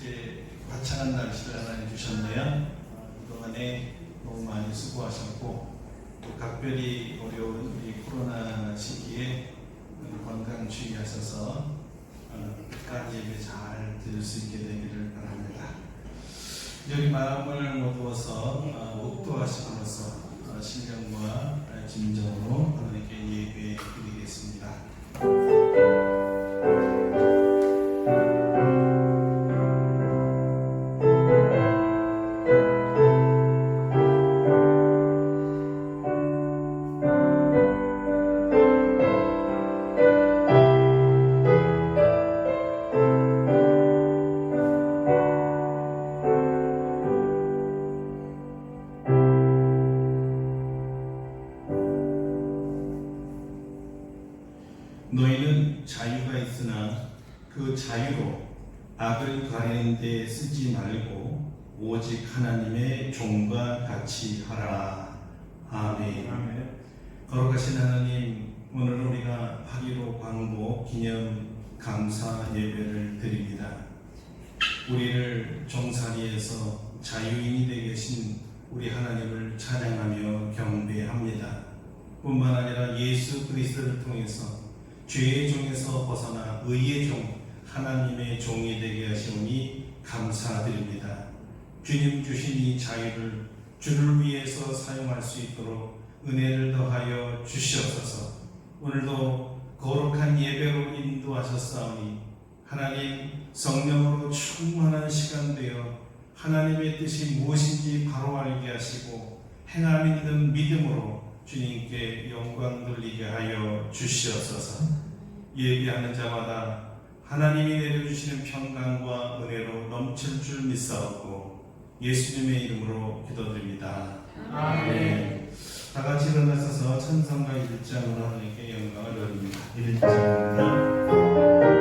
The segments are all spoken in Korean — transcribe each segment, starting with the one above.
이제 화창한 날씨를 하나님 주셨네요. 그동안에 너무 많이 수고하셨고 또 각별히 어려운 이 코로나 시기에 건강 주의하셔서 끝까지 예배 잘 드릴 수 있게 되기를 바랍니다. 여기 마음을 모두어서 묵도하심으로써 신령과 진정으로 하나님께 예배 드리겠습니다. 너희는 자유가 있으나 그 자유로 악을 가리는 데 쓰지 말고 오직 하나님의 종과 같이 하라. 아멘. 거룩하신 하나님, 오늘 우리가 8.15 광복 기념 감사 예배를 드립니다. 우리를 종살이에서 자유인이 되게 계신 우리 하나님을 찬양하며 경배합니다. 뿐만 아니라 예수 그리스도를 통해서 죄의 종에서 벗어나 의의 종, 하나님의 종이 되게 하시오니 감사드립니다. 주님 주신 이 자유를 주를 위해서 사용할 수 있도록 은혜를 더하여 주시옵소서. 오늘도 거룩한 예배로 인도하셨사오니 하나님 성령으로 충만한 시간 되어 하나님의 뜻이 무엇인지 바로 알게 하시고 행함 있는 믿음으로 주님께 영광 돌리게 하여 주시옵소서. 예배하는 자마다 하나님이 내려주시는 평강과 은혜로 넘칠 줄 믿사옵고 예수님의 이름으로 기도드립니다. 아멘. 다 같이 일어나셔서 찬송가 1장으로 하나님께 영광을 돌립니다. 1장입니다.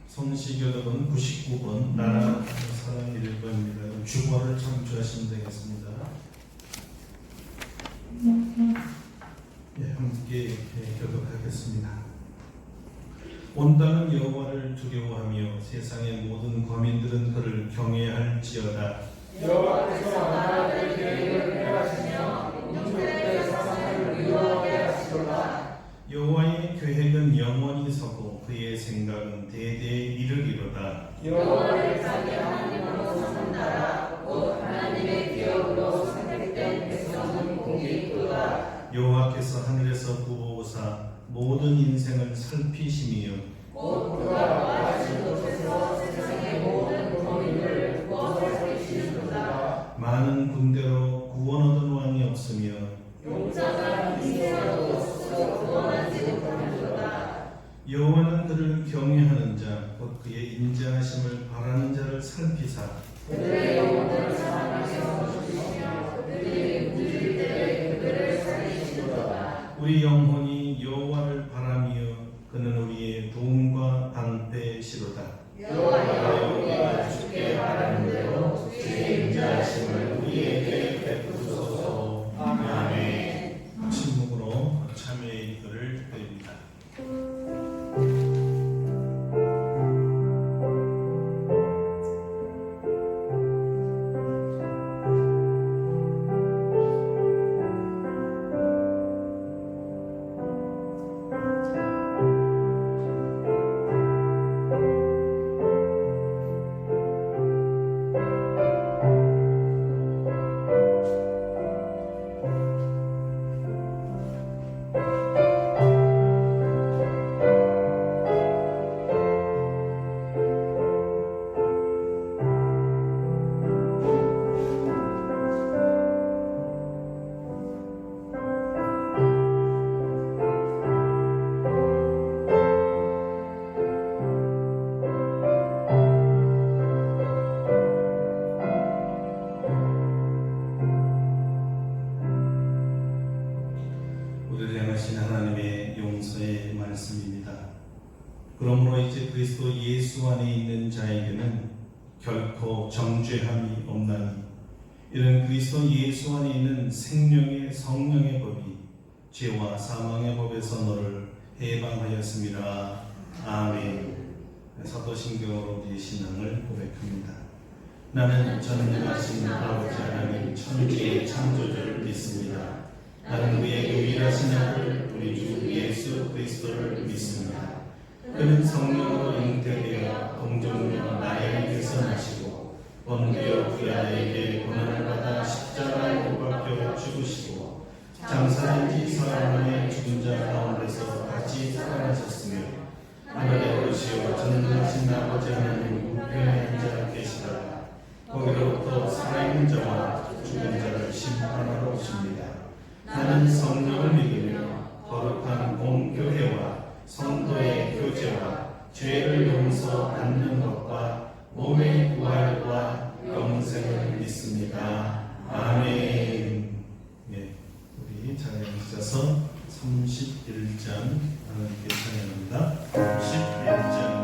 성시교독은 99번 나라 사랑 1번입니다. 주보를 참조하시면 되겠습니다. 함께 교독하겠습니다. 온 땅은 여호와를 두려워하며 세상의 모든 거민들은 그를 경외할지어다. 여호와께서 나라를 계획을 행하시며 민족들의 사상을 의로하게 하시도다. 여호와의 계획은 영원히 서고 그의 생각은 대대에 이르리로다. 여호와를 자기 하나님으로 삼는 나라 곧 하나님의 기업으로 선택된 백성은 복이 있도다. 여호와께서 하늘에서 구호사 모든 인생을 살피심이요 곧 그가 말하신 곳에서 세상의 모든 거민을 구원을 살피시는도다. 많은 군대로 구원 얻은 왕이 없으며 용사가 인생으로 스스로 구원하지 못하는도다. 여호와는 그를 경외하는 자 곧 그의 인자하심을 바라는 자를 살피사 그들의 영혼을 사랑하셔 주시며 그들이 움직일 때에 그들을 살리시도다. 우리 영혼이 여호와를 바라며 그는 우리의 도움과 방패시로다. 여호와여 우리가 주께 바라는 대로 주의 인자하심을 우리에게 베푸소서. 아멘. 침묵으로 거룩하신 하나님의 용서의 말씀입니다. 그러므로 이제 그리스도 예수 안에 있는 자에게는 결코 정죄함이 없나니 이런 그리스도 예수 안에 있는 생명의 성령의 법이 죄와 사망의 법에서 너를 해방하였습니다. 아멘. 사도신경으로 우리의 신앙을 고백합니다. 나는 전능하신 아버지 하나님 천지의 창조주를 믿습니다. 나는 그의 유일하신 아들 우리 주 예수 그리스도를 믿습니다. 그는 성령으로 잉태되어 동정녀 마리아에게서 나시고 본디오 빌라도에게 고난을 받아 십자가에 못 박혀 죽으시고 장사한 지 사흘 만에 죽은 자 가운데서 다시 살아나셨으며 하늘에 오르시어 전능하신 아버지 하나님 우편에 앉아 계시다가 거기로부터 살아있는 자와 죽은 자를 심판하러 오십니다. 나는 성령을 믿으며 거룩한 공교회와 성도의 교제와 죄를 용서받는 것과 몸의 부활과 영생을 믿습니다. 아멘. 네, 우리 자리에 앉아서 31장 하나님께 찬양합니다. 31장.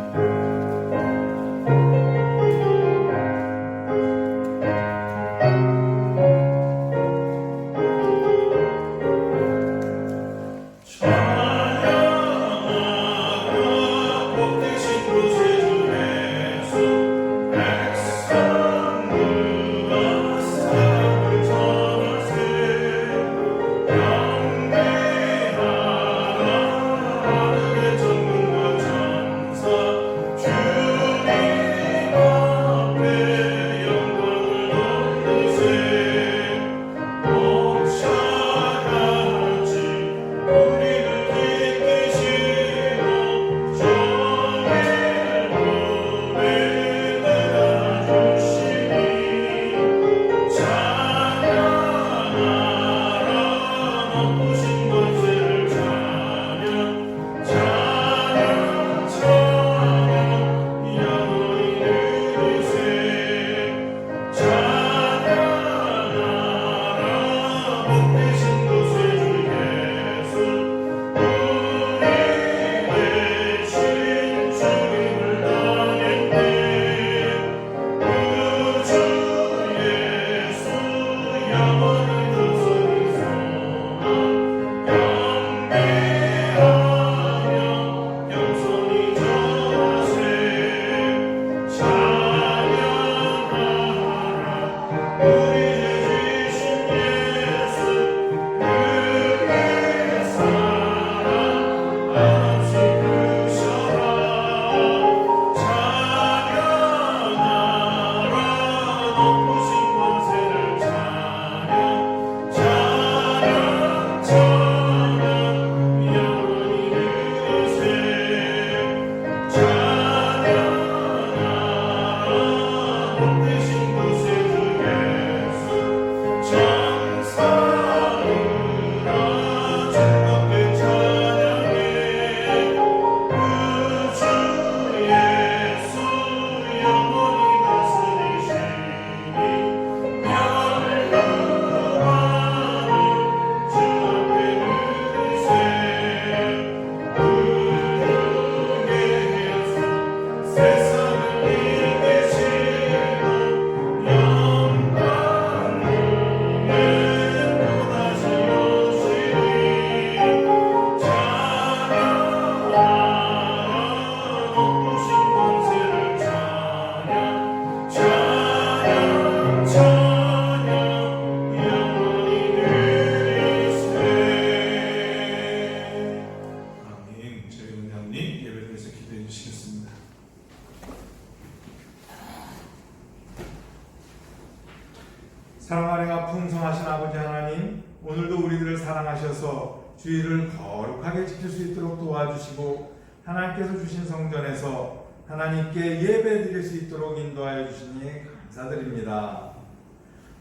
사랑하리가 풍성하신 아버지 하나님, 오늘도 우리들을 사랑하셔서 주일을 거룩하게 지킬 수 있도록 도와주시고 하나님께서 주신 성전에서 하나님께 예배드릴 수 있도록 인도하여 주시니 감사드립니다.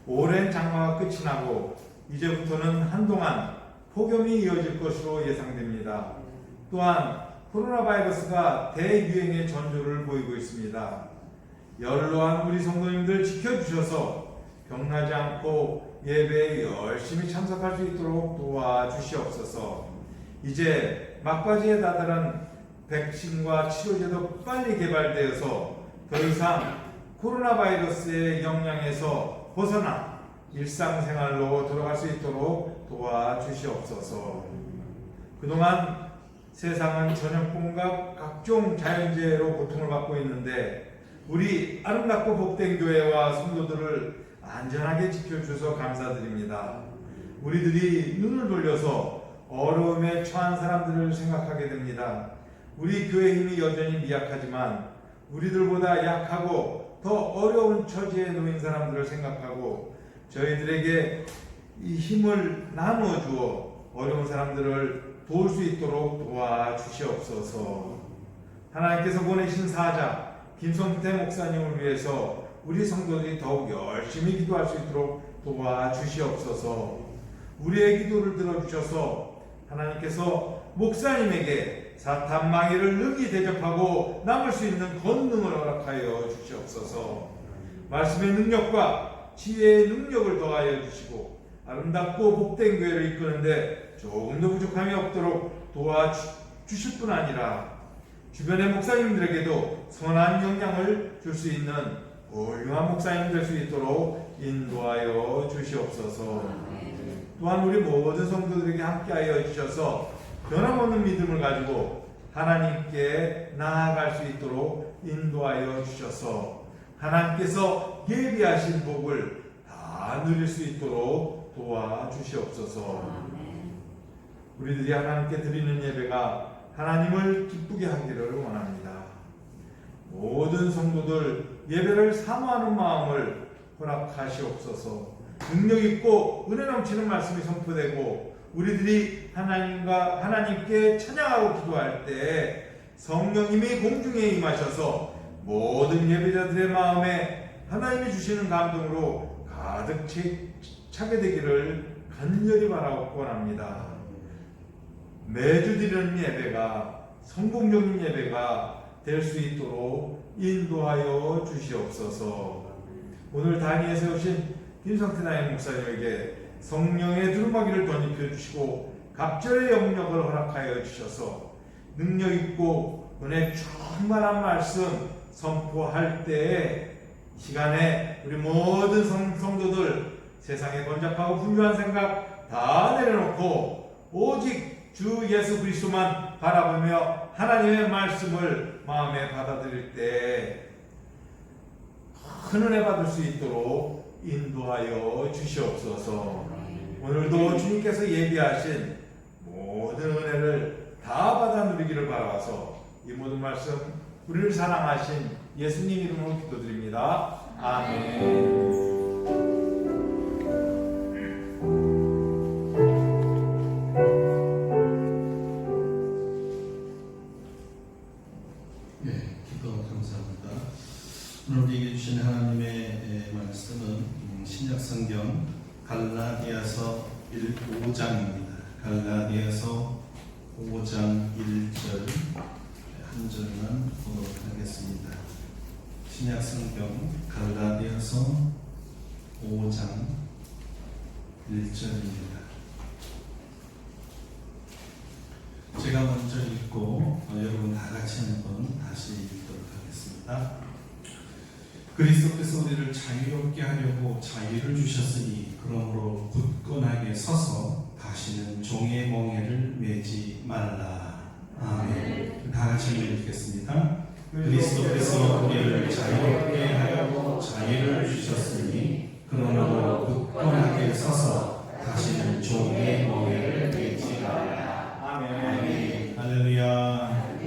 오랜 장마가 끝이 나고 이제부터는 한동안 폭염이 이어질 것으로 예상됩니다. 또한 코로나 바이러스가 대유행의 전조를 보이고 있습니다. 연로한 우리 성도님들 지켜주셔서 병나지 않고 예배에 열심히 참석할 수 있도록 도와주시옵소서. 이제 막바지에 다다른 백신과 치료제도 빨리 개발되어서 더 이상 코로나 바이러스의 영향에서 벗어나 일상생활로 돌아갈 수 있도록 도와주시옵소서. 그동안 세상은 전염병과 각종 자연재해로 고통을 받고 있는데 우리 아름답고 복된 교회와 성도들을 안전하게 지켜주셔서 감사드립니다. 우리들이 눈을 돌려서 어려움에 처한 사람들을 생각하게 됩니다. 우리 교회 힘이 여전히 미약하지만 우리들보다 약하고 더 어려운 처지에 놓인 사람들을 생각하고 저희들에게 이 힘을 나누어 주어 어려운 사람들을 도울 수 있도록 도와주시옵소서. 하나님께서 보내신 사자 김성태 목사님을 위해서 우리 성도들이 더욱 열심히 기도할 수 있도록 도와주시옵소서. 우리의 기도를 들어주셔서 하나님께서 목사님에게 사탄 마귀를 능히 대접하고 남을 수 있는 권능을 허락하여 주시옵소서. 말씀의 능력과 지혜의 능력을 더하여 주시고 아름답고 복된 교회를 이끄는데 조금도 부족함이 없도록 도와주실 뿐 아니라 주변의 목사님들에게도 선한 영향을 줄 수 있는 훌륭한 목사님 될 수 있도록 인도하여 주시옵소서. 또한 우리 모든 성도들에게 함께하여 주셔서 변함없는 믿음을 가지고 하나님께 나아갈 수 있도록 인도하여 주셔서 하나님께서 예비하신 복을 다 누릴 수 있도록 도와주시옵소서. 우리들이 하나님께 드리는 예배가 하나님을 기쁘게 하기를 원합니다. 모든 성도들 예배를 사모하는 마음을 허락하시옵소서. 능력 있고 은혜 넘치는 말씀이 선포되고 우리들이 하나님께 찬양하고 기도할 때 성령님이 공중에 임하셔서 모든 예배자들의 마음에 하나님이 주시는 감동으로 가득 차게 되기를 간절히 바라고 원합니다. 매주 드리는 예배가 성공적인 예배가 될 수 있도록 인도하여 주시옵소서. 오늘 단위에 세우신 김성태 나인 목사님에게 성령의 두루마기를 덧입혀 주시고 갑절의 영역을 허락하여 주셔서 능력 있고 은혜 충만한 말씀 선포할 때에 시간에 우리 모든 성도들 세상에 번잡하고 분주한 생각 다 내려놓고 오직 주 예수 그리스도만 바라보며 하나님의 말씀을 마음에 받아들일 때 큰 은혜 받을 수 있도록 인도하여 주시옵소서. 오늘도 주님께서 예비하신 모든 은혜를 다 받아 누리기를 바라서 이 모든 말씀 우리를 사랑하신 예수님 이름으로 기도드립니다. 아멘. 오늘 우리에게 주신 하나님의 말씀은 신약성경 갈라디아서 5장입니다. 갈라디아서 5장 1절 한 절만 보도록 하겠습니다. 신약성경 갈라디아서 5장 1절입니다. 제가 먼저 읽고 여러분 다 같이 한번 다시 읽도록 하겠습니다. 그리스도께서 우리를 자유롭게 하려고 자유를 주셨으니 그러므로 굳건하게 서서 다시는 종의 멍에를 매지 말라. 아멘. 다 같이 읽겠습니다. 그리스도께서 우리를 자유롭게 하려고 자유를 주셨으니 그러므로 굳건하게 서서 다시는 종의 멍에를 매지 말라. 아멘. 할렐루야.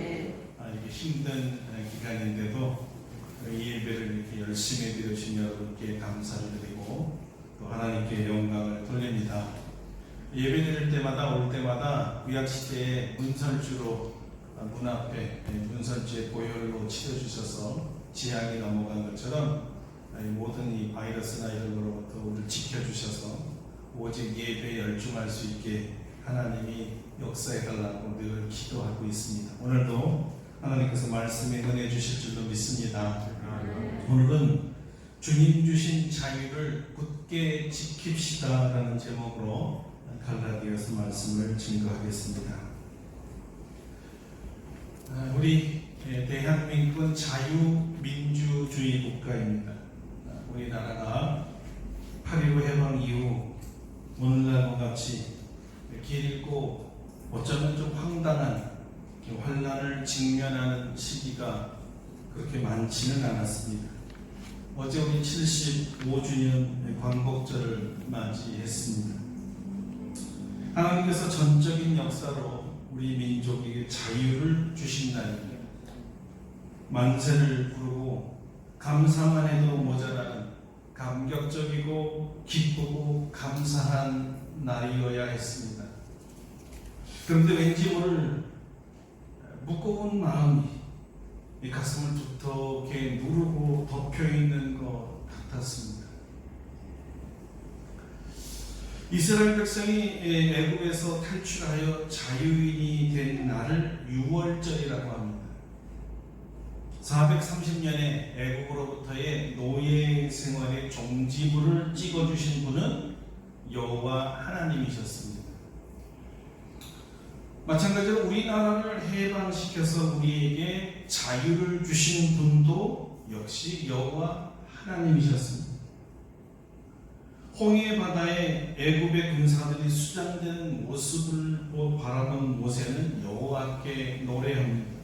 이게 힘든 기간인데도 이 예배를 이렇게 열심히 드려주신 여러분께 감사를 드리고 또 하나님께 영광을 돌립니다. 예배 드릴 때마다 올 때마다 구약시대의 문설주로 문 앞에 문설주의 보혈로 치러주셔서 지향이 넘어간 것처럼 모든 이 바이러스나 이런 것으로부터 우리를 지켜주셔서 오직 예배에 열중할 수 있게 하나님이 역사해달라고 늘 기도하고 있습니다. 오늘도 하나님께서 말씀에 은혜 주실 줄로 믿습니다. 오늘은 주님 주신 자유를 굳게 지킵시다 라는 제목으로 갈라디아서 말씀을 증거하겠습니다. 우리 대한민국은 자유민주주의 국가입니다. 우리나라가 8.15 해방 이후 오늘날과 같이 길고 어쩌면 좀 황당한 환란을 직면하는 시기가 그렇게 많지는 않았습니다. 어제 우리 75주년 광복절을 맞이했습니다. 하나님께서 전적인 역사로 우리 민족에게 자유를 주신 날입니다. 만세를 부르고 감사만 해도 모자라는 감격적이고 기쁘고 감사한 날이어야 했습니다. 그런데 왠지 오늘 무거운 마음이 이 가슴을 두텁게 누르고 덮여있는 것 같았습니다. 이스라엘 백성이 애굽에서 탈출하여 자유인이 된 날을 유월절이라고 합니다. 430년의 애굽으로부터의 노예 생활의 종지부를 찍어주신 분은 여호와 하나님이셨습니다. 마찬가지로 우리나라를 해방시켜서 우리에게 자유를 주신 분도 역시 여호와 하나님이셨습니다. 홍해 바다에 애굽의 군사들이 수장되는 모습을 바라본 모세는 여호와께 노래합니다.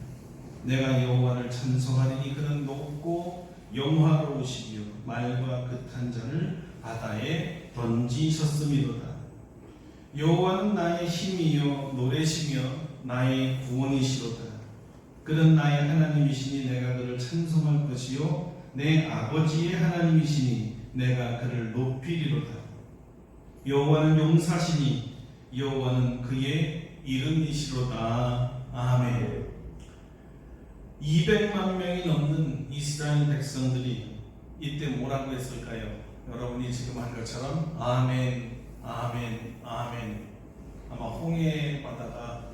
내가 여호와를 찬송하리니 그는 높고 영화로우시며 말과 끝한 자를 바다에 던지셨음이로다. 여호와는 나의 힘이요 노래시며 나의 구원이시로다. 그는 나의 하나님이시니 내가 그를 찬송할 것이요 내 아버지의 하나님이시니 내가 그를 높이리로다. 여호와는 용사시니 여호와는 그의 이름이시로다. 아멘. 200만 명이 넘는 이스라엘 백성들이 이때 뭐라고 했을까요? 여러분이 지금 한 것처럼 아멘, 아멘, 아멘. 아마 홍해 바다가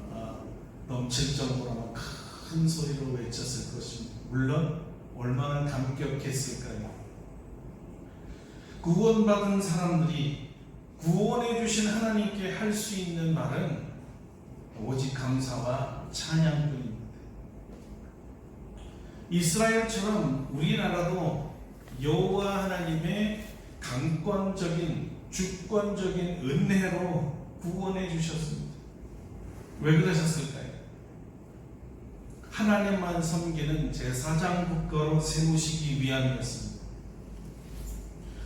넘칠 정도로 아마 큰 소리로 외쳤을 것입니다. 물론 얼마나 감격했을까요? 구원받은 사람들이 구원해 주신 하나님께 할 수 있는 말은 오직 감사와 찬양뿐입니다. 이스라엘처럼 우리나라도 여호와 하나님의 강권적인 주권적인 은혜로 구원해 주셨습니다. 왜 그러셨을까요? 하나님만 섬기는 제사장 국가로 세우시기 위함이었습니다.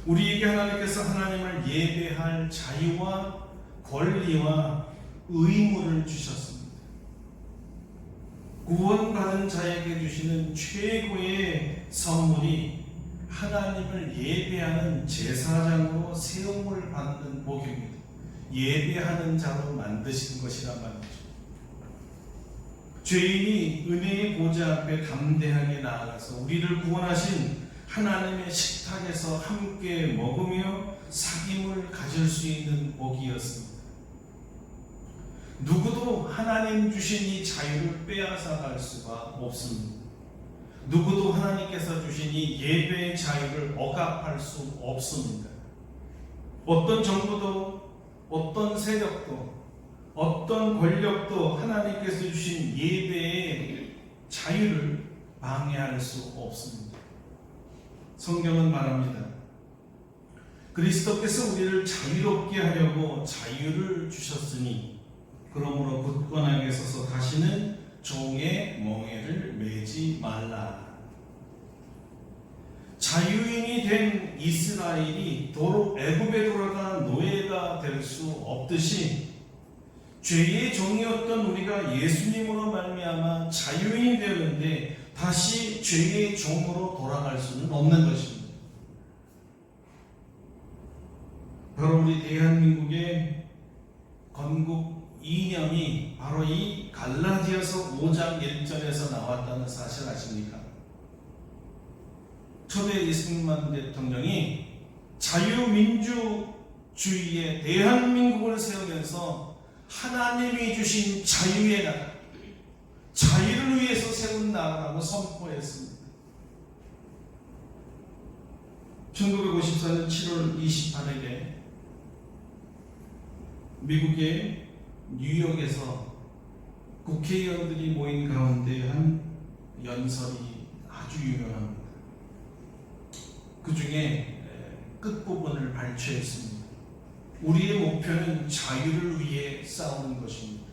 우리에게 하나님께서 하나님을 예배할 자유와 권리와 의무를 주셨습니다. 구원받은 자에게 주시는 최고의 선물이 하나님을 예배하는 제사장으로 세움을 받는 복입니다. 예배하는 자로 만드신 것이란 말이죠. 죄인이 은혜의 보좌 앞에 담대하게 나아가서 우리를 구원하신 하나님의 식탁에서 함께 먹으며 사귐을 가질 수 있는 복이었습니다. 누구도 하나님 주신 이 자유를 빼앗아 갈 수가 없습니다. 누구도 하나님께서 주신 이 예배의 자유를 억압할 수 없습니다. 어떤 정부도 어떤 세력도 어떤 권력도 하나님께서 주신 예배의 자유를 방해할 수 없습니다. 성경은 말합니다. 그리스도께서 우리를 자유롭게 하려고 자유를 주셨으니 그러므로 굳건하게 서서 다시는 종의 멍에를 매지 말라. 자유인이 된 이스라엘이 도로 애굽에 돌아가 노예가 될 수 없듯이 죄의 종이었던 우리가 예수님으로 말미암아 자유인이 되었는데 다시 죄의 종으로 돌아갈 수는 없는 것입니다. 바로 우리 대한민국의 건국 이념이 바로 이 갈라디아서 5장 1절에서 나왔다는 사실 아십니까? 초대 이승만 대통령이 자유민주주의의 대한민국을 세우면서 하나님이 주신 자유의 나라, 자유를 위해서 세운 나라라고 선포했습니다. 1954년 7월 28일에 미국의 뉴욕에서 국회의원들이 모인 가운데 한 연설이 아주 유명합니다. 그 중에 끝부분을 발췌했습니다. 우리의 목표는 자유를 위해 싸우는 것입니다.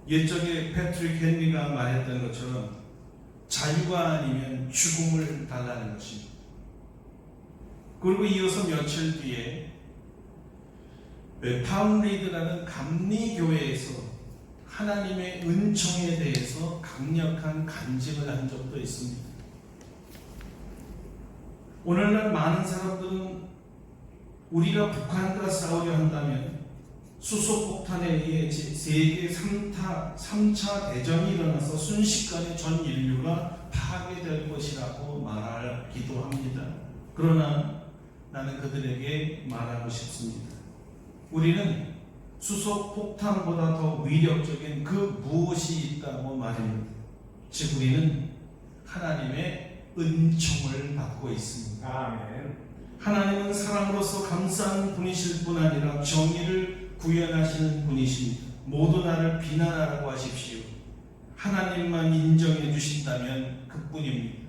옛적에 패트릭 헨리가 말했던 것처럼 자유가 아니면 죽음을 달라는 것입니다. 그리고 이어서 며칠 뒤에 타운리드라는 감리교회에서 하나님의 은총에 대해서 강력한 간증을 한 적도 있습니다. 오늘날 많은 사람들은 우리가 북한과 싸우려 한다면 수소폭탄에 의해 세계 3차 대전이 일어나서 순식간에 전 인류가 파괴될 것이라고 말하기도 합니다. 그러나 나는 그들에게 말하고 싶습니다. 우리는 수소폭탄보다 더 위력적인 그 무엇이 있다고 말합니다. 즉 우리는 하나님의 은총을 받고 있습니다. 아멘. 하나님은 사람으로서 감사한 분이실 뿐 아니라 정의를 구현하시는 분이십니다. 모두 나를 비난하라고 하십시오. 하나님만 인정해 주신다면 그뿐입니다.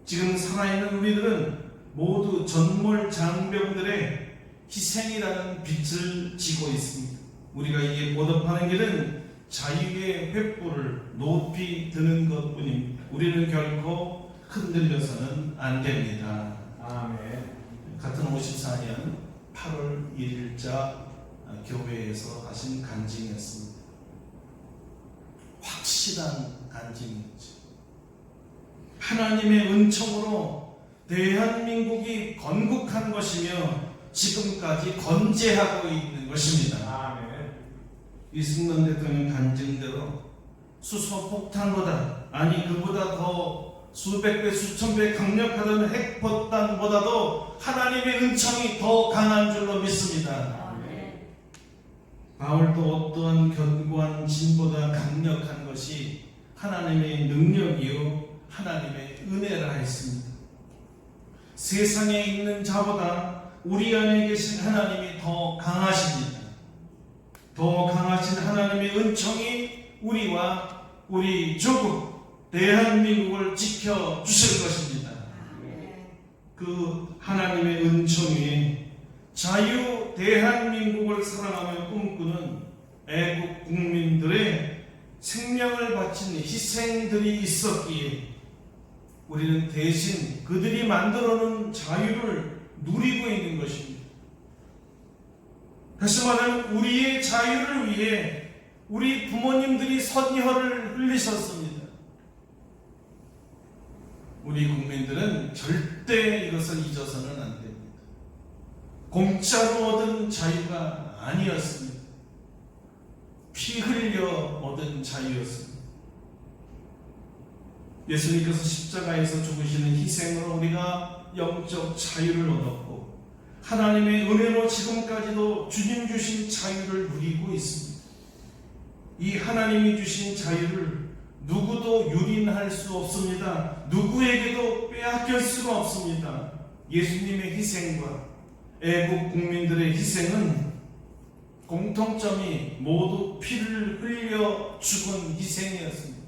지금 살아있는 우리들은 모두 전몰장병들의 희생이라는 빛을 지고 있습니다. 우리가 이에 보답하는 길은 자유의 횃불을 높이 드는 것뿐입니다. 우리는 결코 흔들려서는 안 됩니다. 아멘. 같은 54년 8월 1일자 교회에서 하신 간증이었습니다. 확실한 간증이었죠. 하나님의 은총으로 대한민국이 건국한 것이며 지금까지 건재하고 있는 것입니다. 아멘. 이승만 대통령 간증대로 수소폭탄보다 아니 그보다 더 수백 배 수천 배 강력하던 핵폭탄보다도 하나님의 은총이 더 강한 줄로 믿습니다. 아멘. 바울도 어떠한 견고한 진보다 강력한 것이 하나님의 능력이요 하나님의 은혜라 했습니다. 세상에 있는 자보다 우리 안에 계신 하나님이 더 강하십니다. 더 강하신 하나님의 은총이 우리와 우리 조국 대한민국을 지켜주실 것입니다. 그 하나님의 은총 위에 자유 대한민국을 사랑하며 꿈꾸는 애국 국민들의 생명을 바친 희생들이 있었기에 우리는 대신 그들이 만들어놓은 자유를 누리고 있는 것입니다. 다시 말하면 우리의 자유를 위해 우리 부모님들이 선혈을 흘리셨습니다. 우리 국민들은 절대 이것을 잊어서는 안 됩니다. 공짜로 얻은 자유가 아니었습니다. 피 흘려 얻은 자유였습니다. 예수님께서 십자가에서 죽으시는 희생으로 우리가 영적 자유를 얻었고 하나님의 은혜로 지금까지도 주님 주신 자유를 누리고 있습니다. 이 하나님이 주신 자유를 누구도 유린할 수 없습니다. 누구에게도 빼앗길 수가 없습니다. 예수님의 희생과 애국 국민들의 희생은 공통점이 모두 피를 흘려 죽은 희생이었습니다.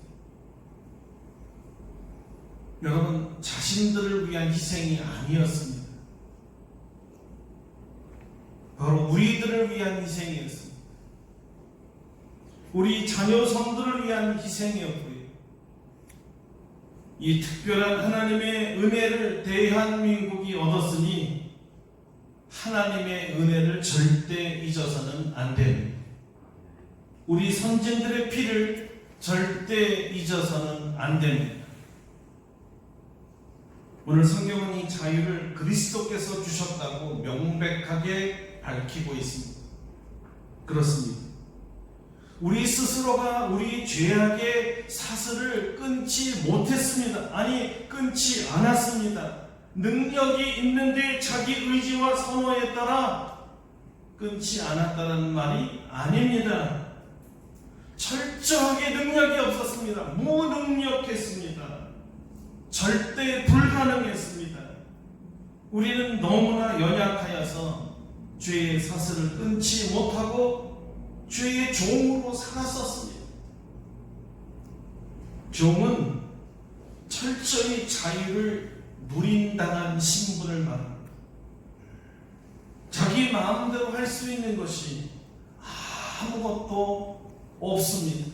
여러분, 자신들을 위한 희생이 아니었습니다. 바로 우리들을 위한 희생이었습니다. 우리 자녀성들을 위한 희생이었고요. 이 특별한 하나님의 은혜를 대한민국이 얻었으니 하나님의 은혜를 절대 잊어서는 안 됩니다. 우리 선진들의 피를 절대 잊어서는 안 됩니다. 오늘 성경은 이 자유를 그리스도께서 주셨다고 명백하게 밝히고 있습니다. 그렇습니다. 우리 스스로가 우리 죄악의 사슬을 끊지 못했습니다. 아니, 끊지 않았습니다. 능력이 있는데 자기 의지와 선호에 따라 끊지 않았다는 말이 아닙니다. 철저하게 능력이 없었습니다. 무능력했습니다. 절대 불가능했습니다. 우리는 너무나 연약하여서 죄의 사슬을 끊지 못하고 죄의 종으로 살았었습니다. 종은 철저히 자유를 누린당한 신분을 말합니다. 자기 마음대로 할 수 있는 것이 아무것도 없습니다.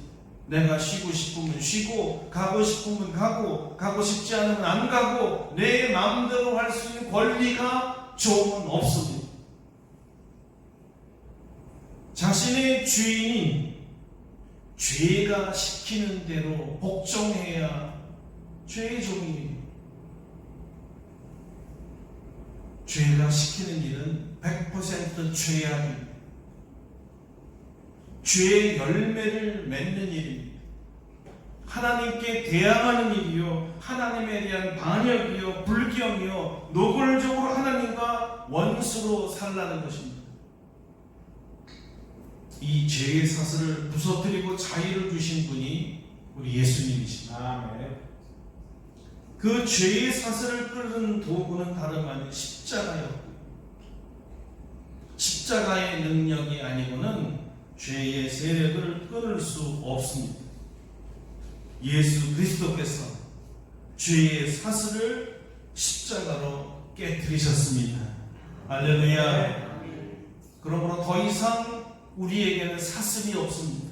내가 쉬고 싶으면 쉬고, 가고 싶으면 가고, 가고 싶지 않으면 안 가고, 내 마음대로 할 수 있는 권리가 종은 없습니다. 자신의 주인이 죄가 시키는 대로 복종해야 죄의 종입니다. 죄가 시키는 일은 100% 죄악입니다. 죄의 열매를 맺는 일입니다. 하나님께 대항하는 일이요, 하나님에 대한 반역이요, 불경이요, 노골적으로 하나님과 원수로 살라는 것입니다. 이 죄의 사슬을 부서뜨리고 자유를 주신 분이 우리 예수님이십니다. 아멘. 그 죄의 사슬을 끄는 도구는 다름 아닌 십자가였고, 십자가의 능력이 아니고는 죄의 세력을 끊을 수 없습니다. 예수 그리스도께서 죄의 사슬을 십자가로 깨뜨리셨습니다. 할렐루야. 그러므로 더 이상 우리에게는 사슬이 없습니다.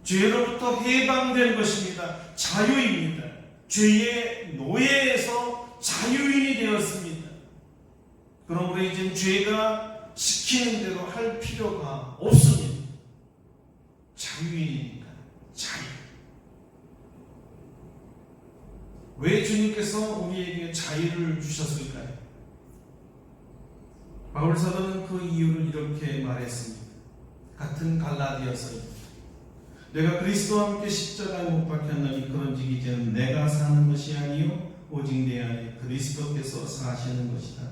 죄로부터 해방된 것입니다. 자유입니다. 죄의 노예에서 자유인이 되었습니다. 그러므로 이제 죄가 시키는 대로 할 필요가 없습니다. 자유인이니까 자유. 왜 주님께서 우리에게 자유를 주셨을까요? 바울 사도는 그 이유를 이렇게 말했습니다. 같은 갈라디아서입니다. 내가 그리스도와 함께 십자가에 못 박혔나니 그런즉 이제는 내가 사는 것이 아니요 오직 내 안에 그리스도께서 사시는 것이다.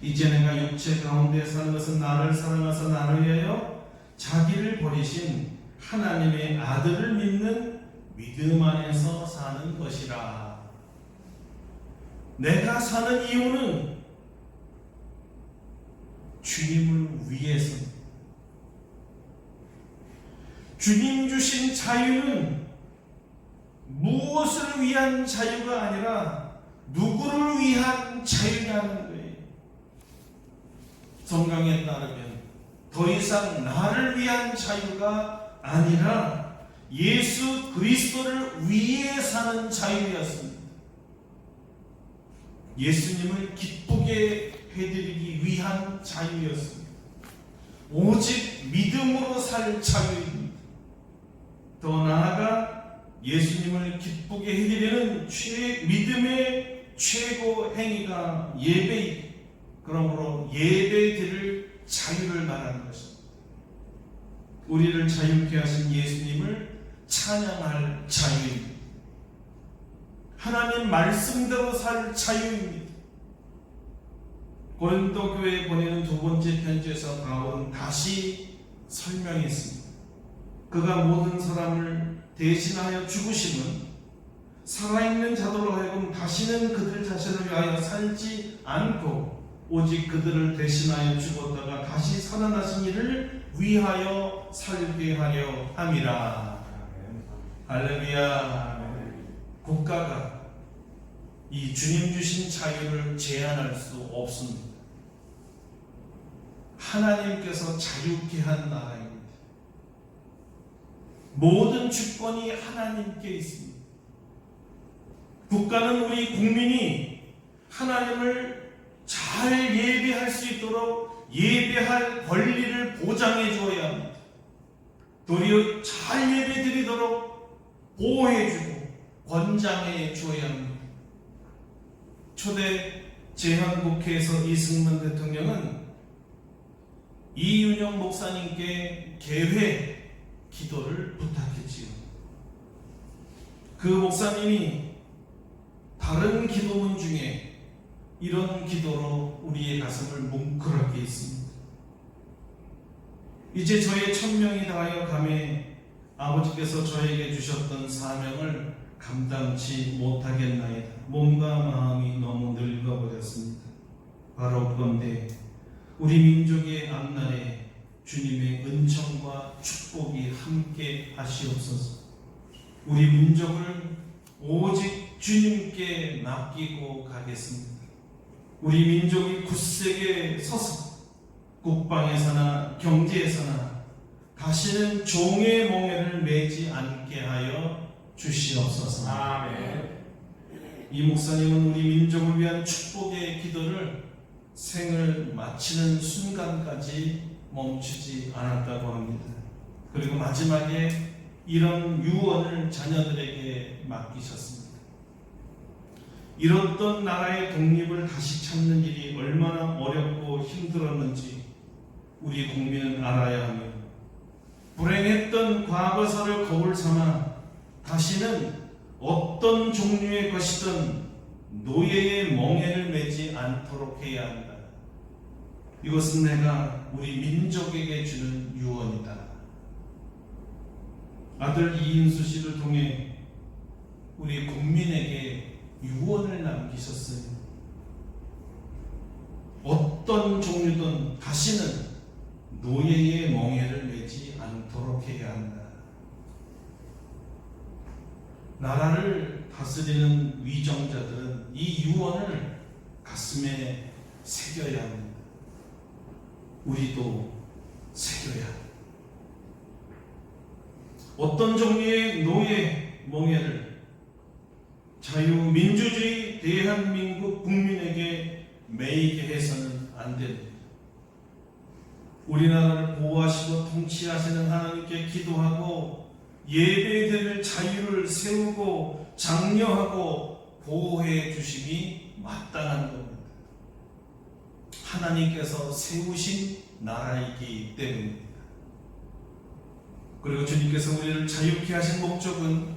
이제 내가 육체 가운데 사는 것은 나를 사랑하사 나를 위하여 자기를 버리신 하나님의 아들을 믿는 믿음 안에서 사는 것이라. 내가 사는 이유는 주님을 위해서. 주님 주신 자유는 무엇을 위한 자유가 아니라 누구를 위한 자유냐는 거예요. 성경에 따르면 더 이상 나를 위한 자유가 아니라 예수 그리스도를 위해 사는 자유였습니다. 예수님을 기쁘게 해드리기 위한 자유였습니다. 오직 믿음으로 살 자유입니다. 더 나아가 예수님을 기쁘게 해드리는 믿음의 최고 행위가 예배이기, 그러므로 예배 드릴 자유를 말하는 것입니다. 우리를 자유케 하신 예수님을 찬양할 자유입니다. 하나님 말씀대로 살 자유입니다. 고린도 교회에 보내는 두 번째 편지에서 바울은 다시 설명했습니다. 그가 모든 사람을 대신하여 죽으심은 살아있는 자들로 하여금 다시는 그들 자신을 위하여 살지 않고 오직 그들을 대신하여 죽었다가 다시 살아나신 이를 위하여 살게 하려 함이라. 할렐루야. 국가가 이 주님 주신 자유를 제한할 수 없습니다. 하나님께서 자유케 한 나라입니다. 모든 주권이 하나님께 있습니다. 국가는 우리 국민이 하나님을 잘 예배할 수 있도록 예배할 권리를 보장해 주어야 합니다. 도리어 잘 예배 드리도록 보호해 주고 권장해 주어야 합니다. 초대 제한국회에서 이승만 대통령은 이윤영 목사님께 개회 기도를 부탁했지요. 그 목사님이 다른 기도문 중에 이런 기도로 우리의 가슴을 뭉클하게 했습니다. 이제 저의 천명이 다하여 감에 아버지께서 저에게 주셨던 사명을 감당치 못하겠나이다. 몸과 마음이 너무 늙어버렸습니다. 바로 그런데 우리 민족의 앞날에 주님의 은총과 축복이 함께 하시옵소서. 우리 민족을 오직 주님께 맡기고 가겠습니다. 우리 민족이 굳세게 서서 국방에서나 경제에서나 다시는 종의 멍에를 매지 않게 하여 주시옵소서. 아멘. 이 목사님은 우리 민족을 위한 축복의 기도를 생을 마치는 순간까지 멈추지 않았다고 합니다. 그리고 마지막에 이런 유언을 자녀들에게 맡기셨습니다. 잃었던 나라의 독립을 다시 찾는 일이 얼마나 어렵고 힘들었는지 우리 국민은 알아야 하며, 불행했던 과거사를 거울 삼아 다시는 어떤 종류의 것이든 노예의 멍에를 매지 않도록 해야 한다. 이것은 내가 우리 민족에게 주는 유언이다. 아들 이인수 씨를 통해 우리 국민에게 유언을 남기셨으니 어떤 종류든 다시는 노예의 멍에를 매지 않도록 해야 한다. 나라를 다스리는 위정자들은 이 유언을 가슴에 새겨야 합니다. 우리도 새겨야 합니다. 어떤 종류의 노예 멍에를 자유민주주의 대한민국 국민에게 매이게 해서는 안 됩니다. 우리나라를 보호하시고 통치하시는 하나님께 기도하고 예배드릴 자유를 세우고 장려하고 보호해 주심이 마땅한 겁니다. 하나님께서 세우신 나라이기 때문입니다. 그리고 주님께서 우리를 자유케 하신 목적은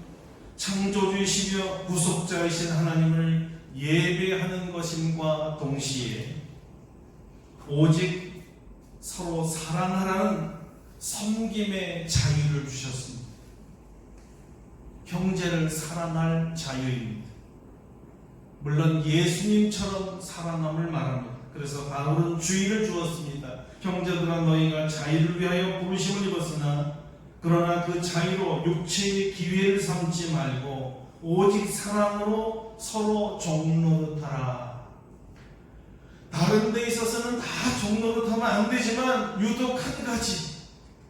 창조주이시며 구속자이신 하나님을 예배하는 것임과 동시에 오직 서로 사랑하라는 섬김의 자유를 주셨습니다. 형제를 사랑할 자유입니다. 물론 예수님처럼 사랑함을 말합니다. 그래서 바울은 주의를 주었습니다. 형제들아, 너희가 자유를 위하여 부르심을 입었으나 그러나 그 자유로 육체의 기회를 삼지 말고 오직 사랑으로 서로 종노릇하라. 다른 데 있어서는 다 종노릇하면 안 되지만 유독 한 가지,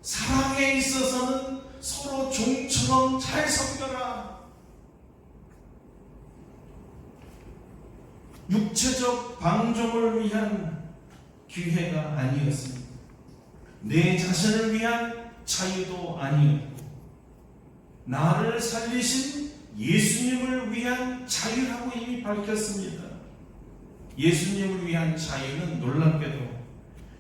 사랑에 있어서는 서로 종처럼 잘 섬겨라. 육체적 방종을 위한 기회가 아니었습니다. 내 자신을 위한 자유도 아니었고, 나를 살리신 예수님을 위한 자유라고 이미 밝혔습니다. 예수님을 위한 자유는 놀랍게도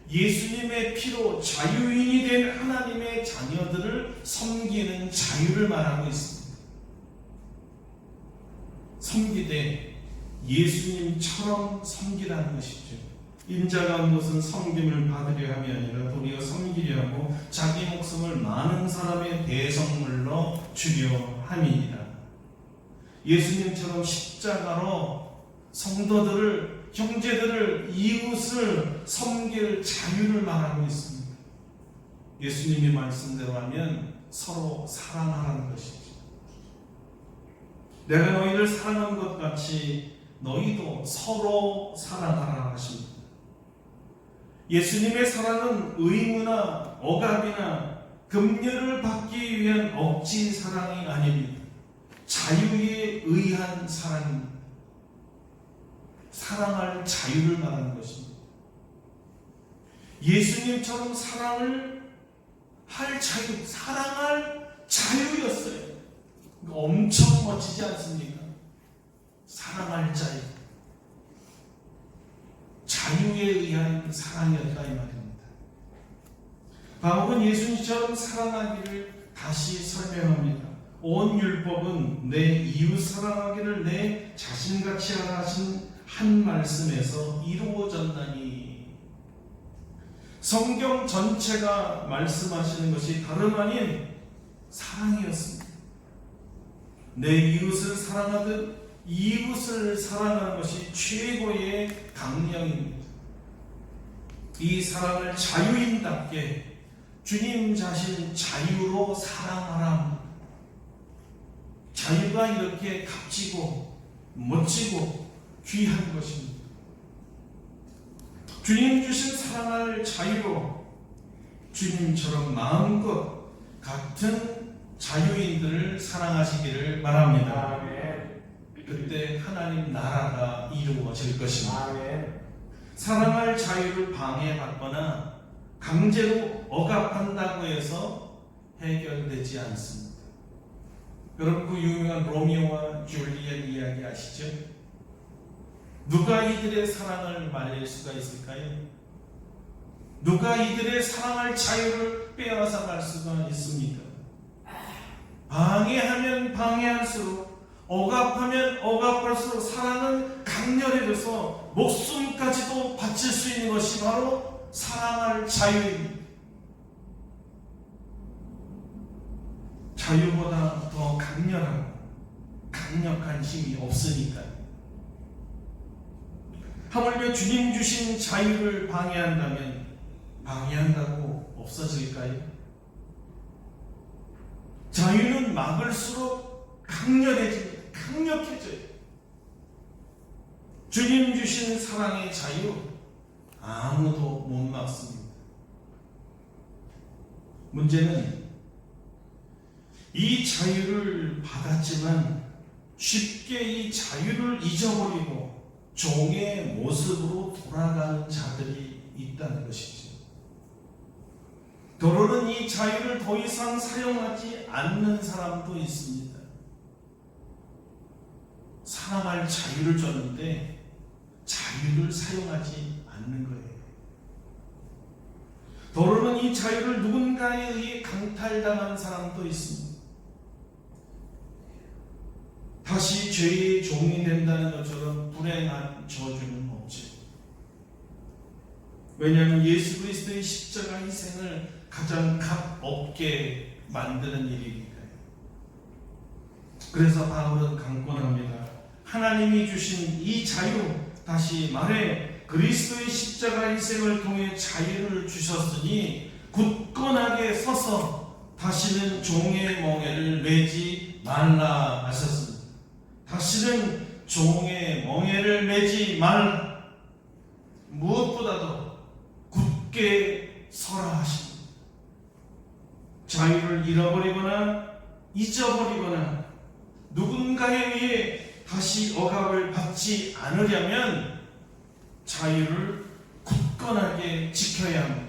예수님의 피로 자유인이 된 하나님의 자녀들을 섬기는 자유를 말하고 있습니다. 섬기되 예수님처럼 섬기라는 것이죠. 인자가 온 것은 섬김을 받으려 함이 아니라 도리어 섬기려 하고 자기 목숨을 많은 사람의 대성물로 주려 함이니라. 예수님처럼 십자가로 성도들을, 형제들을, 이웃을 섬길 자유를 말하고 있습니다. 예수님이 말씀대로 하면 서로 사랑하라는 것이죠. 내가 너희를 사랑한 것 같이 너희도 서로 사랑하라 하십니다. 예수님의 사랑은 의무나 억압이나 금려를 받기 위한 억지 사랑이 아닙니다. 자유에 의한 사랑입니다. 사랑할 자유를 말하는 것입니다. 예수님처럼 사랑을 할 자유, 사랑할 자유였어요. 엄청 멋지지 않습니까? 사랑할 자유. 자유에 의한 사랑이었다 이 말입니다. 바울은 예수님처럼 사랑하기를 다시 설명합니다. 온 율법은 내 이웃 사랑하기를 내 자신같이 하라 하신 한 말씀에서 이루어졌나니. 성경 전체가 말씀하시는 것이 다름 아닌 사랑이었습니다. 내 이웃을 사랑하듯 이웃을 사랑하는 것이 최고의 강령입니다. 이 사랑을 자유인답게 주님 자신 자유로 사랑하라. 자유가 이렇게 값지고 멋지고 귀한 것입니다. 주님 주신 사랑할 자유로 주님처럼 마음껏 같은 자유인들을 사랑하시기를 바랍니다. 아멘. 그때 하나님 나라가 이루어질 것입니다. 아멘. 사랑할 자유를 방해받거나 강제로 억압한다고 해서 해결되지 않습니다. 여러분 그 유명한 로미오와 줄리엣 이야기 아시죠? 누가 이들의 사랑을 말릴 수가 있을까요? 누가 이들의 사랑할 자유를 빼앗아갈 수가 있습니까? 방해하면 방해할수록, 억압하면 억압할수록 사랑은 강렬해져서 목숨까지도 바칠 수 있는 것이 바로 사랑할 자유입니다. 자유보다 더 강렬하고 강력한 힘이 없으니까요. 하물며 주님 주신 자유를 방해한다면 방해한다고 없어질까요? 자유는 막을수록 강력해져요. 주님 주신 사랑의 자유 아무도 못 막습니다. 문제는 이 자유를 받았지만 쉽게 이 자유를 잊어버리고 종의 모습으로 돌아가는 자들이 있다는 것이죠. 더러는 이 자유를 더 이상 사용하지 않는 사람도 있습니다. 사랑할 자유를 줬는데 자유를 사용하지 않는 거예요. 더러는 이 자유를 누군가에 의해 강탈당한 사람도 있습니다. 다시 죄의 종이 된다는 것처럼 불행한 저주는 없죠. 왜냐하면 예수 그리스도의 십자가 희생을 가장 값없게 만드는 일이니까요. 그래서 바울은 강권합니다. 하나님이 주신 이 자유, 다시 말해 그리스도의 십자가 희생을 통해 자유를 주셨으니 굳건하게 서서 다시는 종의 멍에를 매지 말라 하셨습니다. 다시는 종의 멍에를 매지 말라. 무엇보다도 굳게 서라 하십니다. 자유를 잃어버리거나 잊어버리거나 누군가에 의해 다시 억압을 받지 않으려면 자유를 굳건하게 지켜야 합니다.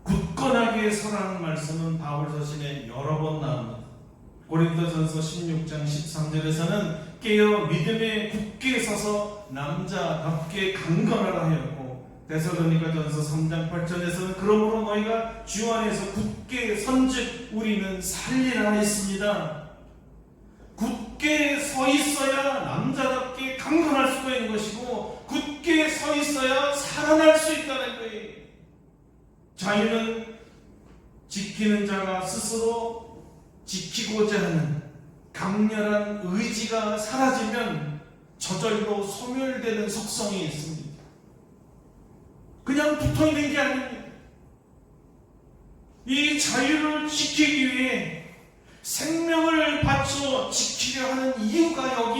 굳건하게 서라는 말씀은 바울 서신에 여러 번 나옵니다. 고린도전서 16장 13절에서는 깨어 믿음에 굳게 서서 남자답게 강건하라 하였고, 데살로니가전서 3장 8절에서는 그러므로 너희가 주 안에서 굳게 선즉 우리는 살리라 했습니다. 굳게 서 있어야 남자답게 강건할 수가 있는 것이고, 굳게 서 있어야 살아날 수 있다는 거예요. 자유는 지키는 자가 스스로 지키고자 하는 강렬한 의지가 사라지면 저절로 소멸되는 속성이 있습니다. 그냥 붙어있는 게 아닙니다. 이 자유를 지키기 위해 생명을 바쳐 지키려 하는 이유가 여기